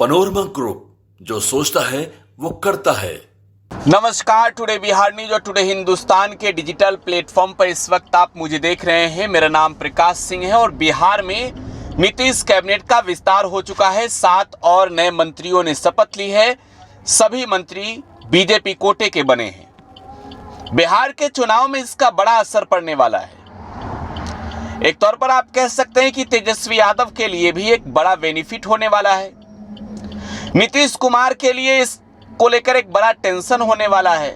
Panorama group, जो सोचता है वो करता है। नमस्कार, टुडे बिहार न्यूज और टुडे हिंदुस्तान के डिजिटल प्लेटफॉर्म पर इस वक्त आप मुझे देख रहे हैं। मेरा नाम प्रकाश सिंह है और बिहार में नीतीश कैबिनेट का विस्तार हो चुका है। 7 और नए मंत्रियों ने शपथ ली है। सभी मंत्री बीजेपी कोटे के बने हैं। बिहार के चुनाव में इसका बड़ा असर पड़ने वाला है। एक तौर पर आप कह सकते हैं कि तेजस्वी यादव के लिए भी एक बड़ा बेनिफिट होने वाला है। नीतीश कुमार के लिए इसको लेकर एक बड़ा टेंशन होने वाला है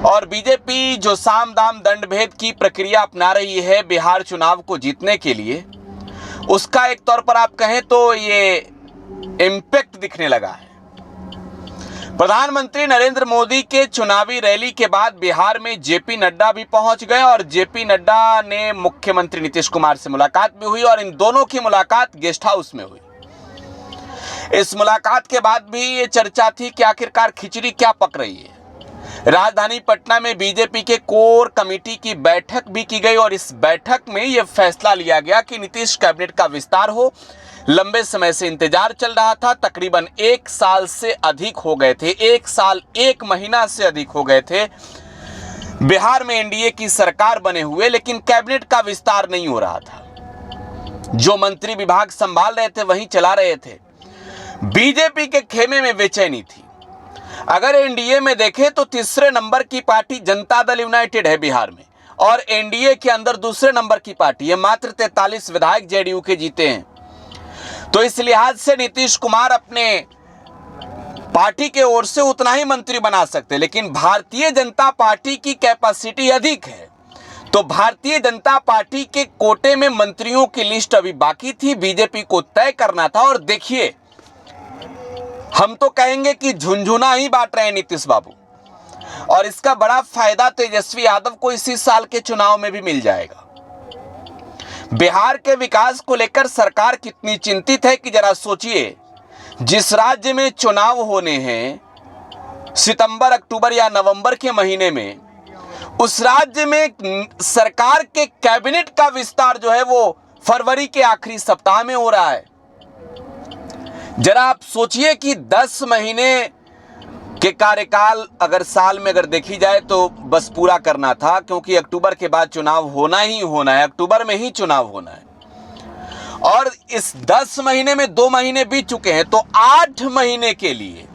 और बीजेपी जो साम दाम दंड भेद की प्रक्रिया अपना रही है बिहार चुनाव को जीतने के लिए, उसका एक तौर पर आप कहें तो ये इम्पैक्ट दिखने लगा है। प्रधानमंत्री नरेंद्र मोदी के चुनावी रैली के बाद बिहार में जेपी नड्डा भी पहुंच गए और जेपी नड्डा ने मुख्यमंत्री नीतीश कुमार से मुलाकात भी हुई और इन दोनों की मुलाकात गेस्ट हाउस में हुई। इस मुलाकात के बाद भी ये चर्चा थी कि आखिरकार खिचड़ी क्या पक रही है। राजधानी पटना में बीजेपी के कोर कमेटी की बैठक भी की गई और इस बैठक में यह फैसला लिया गया कि नीतीश कैबिनेट का विस्तार हो। लंबे समय से इंतजार चल रहा था, तकरीबन 1 साल से अधिक हो गए थे, 1 साल 1 महीना से अधिक हो गए थे बिहार में एनडीए की सरकार बने हुए, लेकिन कैबिनेट का विस्तार नहीं हो रहा था। जो मंत्री विभाग संभाल रहे थे वही चला रहे थे। बीजेपी के खेमे में बेचैनी थी। अगर एनडीए में देखें तो तीसरे नंबर की पार्टी जनता दल यूनाइटेड है बिहार में और एनडीए के अंदर दूसरे नंबर की पार्टी है। मात्र 43 विधायक जेडीयू के जीते हैं। तो इस लिहाज से नीतीश कुमार अपने पार्टी के ओर से उतना ही मंत्री बना सकते, लेकिन भारतीय जनता पार्टी की कैपेसिटी अधिक है। तो भारतीय जनता पार्टी के कोटे में मंत्रियों की लिस्ट अभी बाकी थी, बीजेपी को तय करना था। और देखिए, हम तो कहेंगे कि झुनझुना ही बांट रहे हैं नीतीश बाबू, और इसका बड़ा फायदा तेजस्वी यादव को इसी साल के चुनाव में भी मिल जाएगा। बिहार के विकास को लेकर सरकार कितनी चिंतित है कि जरा सोचिए। जिस राज्य में चुनाव होने हैं सितंबर, अक्टूबर या नवंबर के महीने में, उस राज्य में सरकार के कैबिनेट का विस्तार जो है वो फरवरी के आखिरी सप्ताह में हो रहा है। जरा आप सोचिए कि 10 महीने के कार्यकाल अगर साल में अगर देखी जाए तो बस पूरा करना था, क्योंकि अक्टूबर के बाद चुनाव होना ही होना है, अक्टूबर में ही चुनाव होना है। और इस 10 महीने में 2 महीने बीत चुके हैं, तो 8 महीने के लिए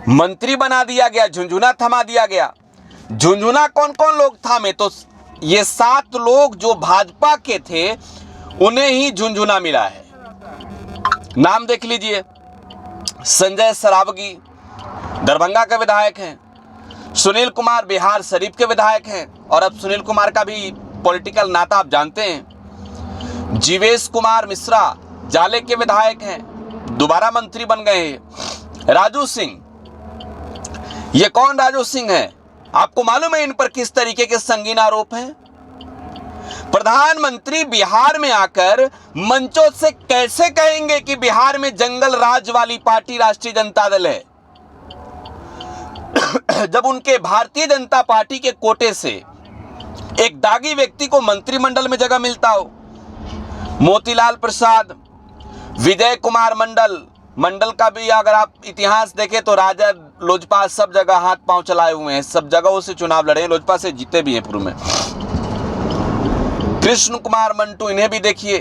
मंत्री बना दिया गया, झुनझुना थमा दिया गया। झुनझुना कौन कौन लोग थामे? तो ये 7 लोग जो भाजपा के थे उन्हें ही झुनझुना मिला है। नाम देख लीजिए। संजय सरावगी दरभंगा के विधायक हैं, सुनील कुमार बिहार शरीफ के विधायक हैं और अब सुनील कुमार का भी पॉलिटिकल नाता आप जानते हैं। जीवेश कुमार मिश्रा जाले के विधायक हैं, दोबारा मंत्री बन गए हैं। राजू सिंह, ये कौन राजू सिंह है? आपको मालूम है इन पर किस तरीके के संगीन आरोप हैं? प्रधानमंत्री बिहार में आकर मंचों से कैसे कहेंगे कि बिहार में जंगल राज वाली पार्टी राष्ट्रीय जनता दल है, जब उनके भारतीय जनता पार्टी के कोटे से एक दागी व्यक्ति को मंत्रिमंडल में जगह मिलता हो। मोतीलाल प्रसाद, विजय कुमार मंडल का भी अगर आप इतिहास देखें तो राजद, लोजपा सब जगह हाथ पांव चलाए हुए हैं, सब जगहों से चुनाव लड़े, लोजपा से जीते भी हैं पूर्व में। कृष्ण कुमार मंटू, इन्हें भी देखिए,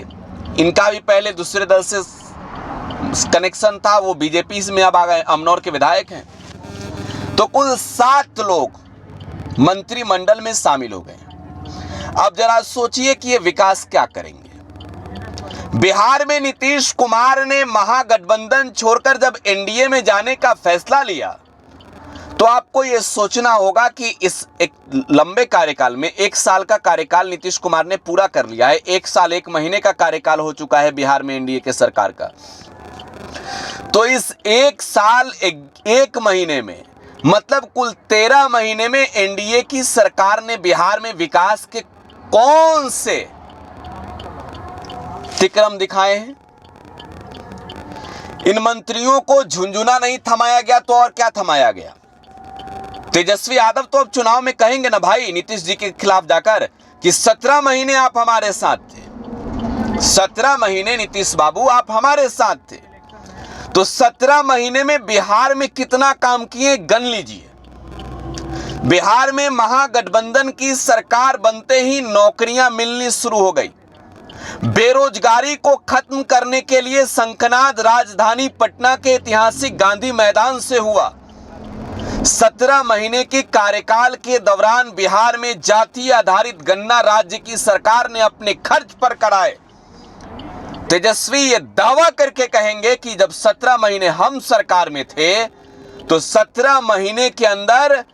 इनका भी पहले दूसरे दल से कनेक्शन था, वो बीजेपी में अब आ गए, अमनौर के विधायक हैं। तो कुल 7 लोग मंत्रिमंडल में शामिल हो गए। अब जरा सोचिए कि ये विकास क्या करेंगे। बिहार में नीतीश कुमार ने महागठबंधन छोड़कर जब एनडीए में जाने का फैसला लिया, तो आपको यह सोचना होगा कि इस एक लंबे कार्यकाल में 1 साल का कार्यकाल नीतीश कुमार ने पूरा कर लिया है। 1 साल 1 महीने का कार्यकाल हो चुका है बिहार में एनडीए के सरकार का। तो इस 1 साल 1 महीने में, मतलब कुल 13 महीने में एनडीए की सरकार ने बिहार में विकास के कौन से तिक्रम दिखाए हैं? इन मंत्रियों को झुनझुना नहीं थमाया गया तो और क्या थमाया गया? तेजस्वी यादव तो अब चुनाव में कहेंगे ना भाई नीतीश जी के खिलाफ जाकर कि 17 महीने आप हमारे साथ थे, 17 महीने नीतीश बाबू आप हमारे साथ थे। तो 17 महीने में बिहार में कितना काम किए गन लीजिए। बिहार में महागठबंधन की सरकार बनते ही नौकरियां मिलनी शुरू हो गई। बेरोजगारी को खत्म करने के लिए शंखनाद राजधानी पटना के ऐतिहासिक गांधी मैदान से हुआ। 17 महीने के कार्यकाल के दौरान बिहार में जाति आधारित गन्ना राज्य की सरकार ने अपने खर्च पर कराए। तेजस्वी ये दावा करके कहेंगे कि जब 17 महीने हम सरकार में थे तो 17 महीने के अंदर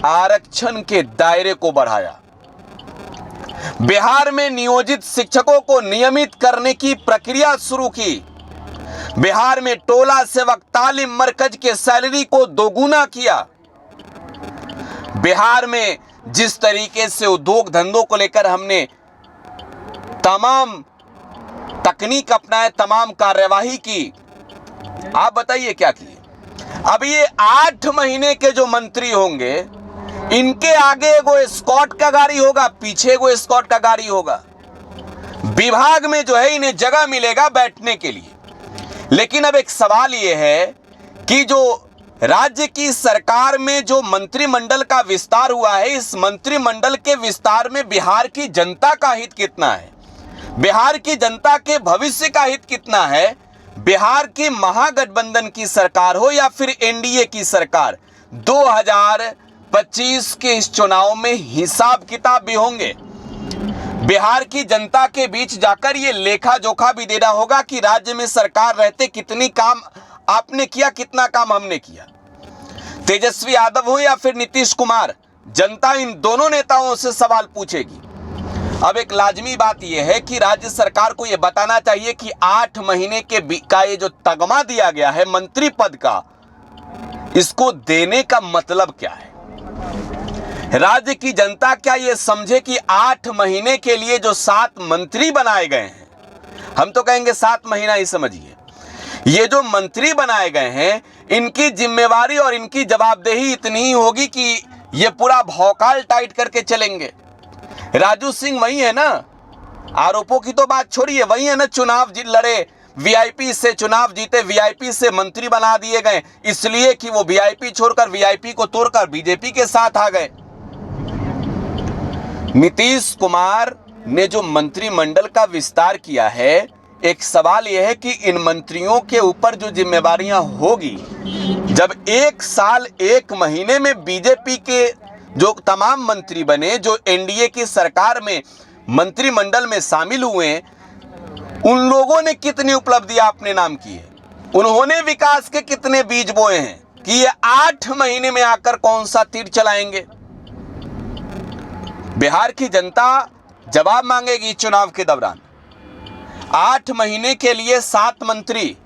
आरक्षण के दायरे को बढ़ाया। बिहार में नियोजित शिक्षकों को नियमित करने की प्रक्रिया शुरू की। बिहार में टोला सेवक तालीम मरकज के सैलरी को दोगुना किया। बिहार में जिस तरीके से उद्योग धंधों को लेकर हमने तमाम तकनीक अपनाए, तमाम कार्यवाही की, आप बताइए क्या किए। अब ये 8 महीने के जो मंत्री होंगे, इनके आगे एगो एस्कॉर्ट का गाड़ी होगा, पीछे एगो एस्कॉर्ट का गाड़ी होगा। विभाग में जो है इन्हें जगह मिलेगा बैठने के लिए। लेकिन अब एक सवाल यह है कि जो राज्य की सरकार में जो मंत्रिमंडल का विस्तार हुआ है, इस मंत्रिमंडल के विस्तार में बिहार की जनता का हित कितना है, बिहार की जनता के भविष्य का हित कितना है। बिहार की महागठबंधन की सरकार हो या फिर एनडीए की सरकार, 2025 के इस चुनाव में हिसाब किताब भी होंगे। बिहार की जनता के बीच जाकर ये लेखा जोखा भी देना होगा कि राज्य में सरकार रहते कितनी काम आपने किया, कितना काम हमने किया। तेजस्वी यादव हो या फिर नीतीश कुमार, जनता इन दोनों नेताओं से सवाल पूछेगी। अब एक लाजमी बात यह है कि राज्य सरकार को यह बताना चाहिए कि 8 महीने का ये जो तगमा दिया गया है मंत्री पद का, इसको देने का मतलब क्या है। राज्य की जनता क्या ये समझे कि 8 महीने के लिए जो 7 मंत्री बनाए गए हैं, हम तो कहेंगे 7 महीना ही समझिए, ये जो मंत्री बनाए गए हैं, इनकी जिम्मेवारी और इनकी जवाबदेही इतनी ही होगी कि ये पूरा भौकाल टाइट करके चलेंगे। राजू सिंह वही है ना, आरोपों की तो बात छोड़िए, वही है ना चुनाव लड़े, वीआईपी से चुनाव जीते, वीआईपी से मंत्री बना दिए गए इसलिए कि वो वीआईपी छोड़कर, वीआईपी को तोड़कर बीजेपी के साथ आ गए। नीतीश कुमार ने जो मंत्रिमंडल का विस्तार किया है, एक सवाल यह है कि इन मंत्रियों के ऊपर जो जिम्मेवारियां होगी, जब 1 साल 1 महीने में बीजेपी के जो तमाम मंत्री बने, जो एनडीए की सरकार में मंत्रिमंडल में शामिल हुए, उन लोगों ने कितनी उपलब्धियां अपने नाम की है, उन्होंने विकास के कितने बीज बोए हैं कि ये 8 महीने में आकर कौन सा तीर चलाएंगे। बिहार की जनता जवाब मांगेगी चुनाव के दौरान। 8 महीने के लिए 7 मंत्री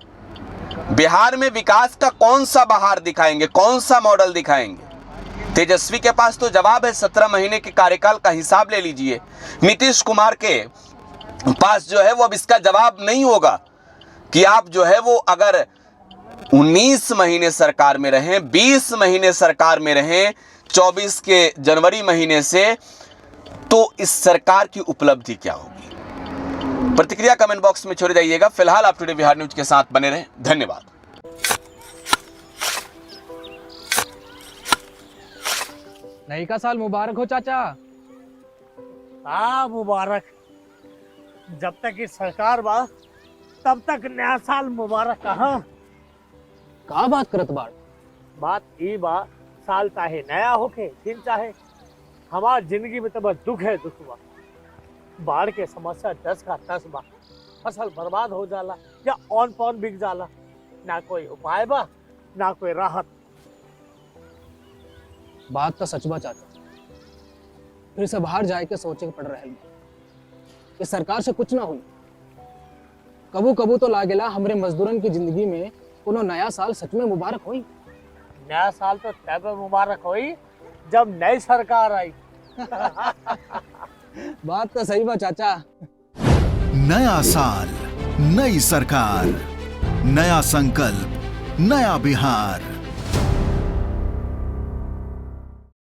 बिहार में विकास का कौन सा बहार दिखाएंगे, कौन सा मॉडल दिखाएंगे। तेजस्वी के पास तो जवाब है, 17 महीने के कार्यकाल का हिसाब ले लीजिए। नीतीश कुमार के पास जो है वो अब इसका जवाब नहीं होगा कि आप जो है वो अगर 19 महीने सरकार में रहें, 20 महीने सरकार में रहें, 24 के जनवरी महीने से, तो इस सरकार की उपलब्धि क्या होगी। प्रतिक्रिया कमेंट बॉक्स में छोड़ जाइएगा। फिलहाल आप टुडे बिहार न्यूज के साथ बने रहें। धन्यवाद। नई का साल मुबारक हो चाचा। हाँ मुबारक। जब तक ये सरकार बा तब तक नया साल मुबारक। कहाँ का बात करत बाड़? बात ई बा, साल चाहे नया होके दिन चाहे, हमार जिंदगी में तो बस दुख है, दुख बा। बाढ़ के समस्या 10 का 10 बा। फसल बर्बाद हो जाला या ऑन पॉन बिक जाला, ना कोई उपाय बा ना कोई राहत। बात तो सच बा चाचा, फिर से बाहर जाए के सोचे के पड़ रहे कि सरकार से कुछ ना हुई। कबू कबू तो लागेला हमरे मजदूरन की जिंदगी में कोनो नया साल सच में मुबारक हुई। नया साल तो तब मुबारक हुई जब नई सरकार आई। बात तो सही बा चाचा। नया साल, नई सरकार, नया संकल्प, नया बिहार।